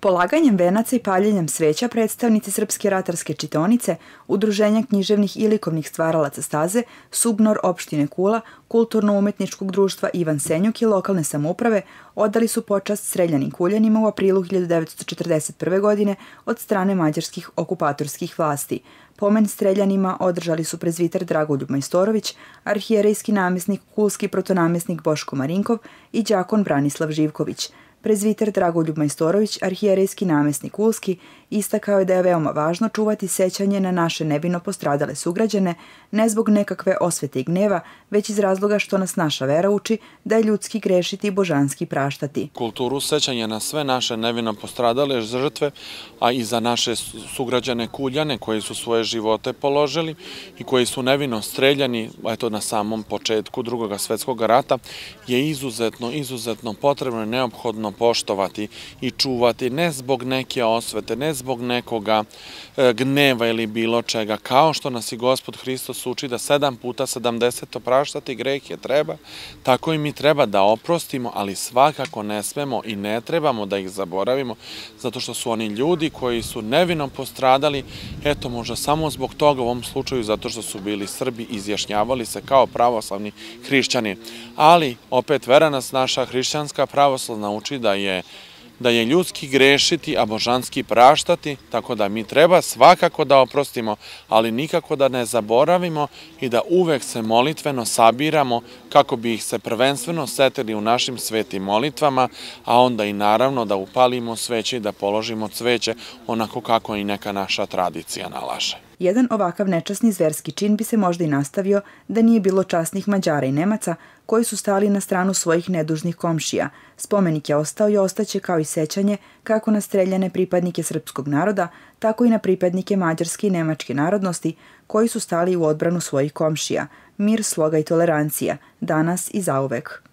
Polaganjem venaca i paljenjem sveća predstavnici Srpske ratarske čitaonice, Udruženja književnih i likovnih stvaralaca Staze, Subnor opštine Kula, Kulturno-umetničkog društva Ivan Senjuk i lokalne samouprave odali su počast streljanim kuljanima u aprilu 1941. godine od strane mađarskih okupatorskih vlasti. Pomen streljanima održali su prezviter Dragoljub Majstorović, arhijerejski namjesnik Kulski protonamjesnik Boško Marinkov i đakon Branislav Živković. Prezviter Dragoljub Majstorović, arhijerejski namjesnik Kulski, istakao je da je veoma važno čuvati sećanje na naše nevino postradale sugrađane, ne zbog nekakve osvete i gneva, već iz razloga što nas naša vera uči da je ljudski grešiti i božanski praštati. Kulturu sećanja na sve naše nevino postradale žrtve, a i za naše sugrađane Kuljane koji su svoje živote položili i koji su nevino streljani, eto na samom početku Drugog svjetskog rata, je izuzetno potrebno i neophodno poštovati i čuvati, ne zbog neke osvete, ne zbog nekoga gneva ili bilo čega, kao što nas i Gospod Hristos uči da 7 puta 70 opraštati grehe treba, tako i mi treba da oprostimo, ali svakako ne smemo i ne trebamo da ih zaboravimo, zato što su oni ljudi koji su nevino postradali, eto možda samo zbog toga u ovom slučaju, zato što su bili Srbi, izjašnjavali se kao pravoslavni hrišćani. Ali, opet, vera nas naša hrišćanska pravoslavna uči da je ljudski grešiti, a božanski praštati, tako da mi treba svakako da oprostimo, ali nikako da ne zaboravimo i da uvek se molitveno sabiramo kako bi ih se prvenstveno setili u našim svetim molitvama, a onda i naravno da upalimo sveće i da položimo cveće onako kako i neka naša tradicija nalaže. Jedan ovakav nečasni zverski čin bi se možda i nastavio da nije bilo časnih Mađara i Nemaca koji su stali na stranu svojih nedužnih komšija. Spomenik je ostao i ostaće kao i sećanje kako na streljane pripadnike srpskog naroda, tako i na pripadnike mađarske i nemačke narodnosti koji su stali u odbranu svojih komšija. Mir, sloga i tolerancija, danas i zauvek.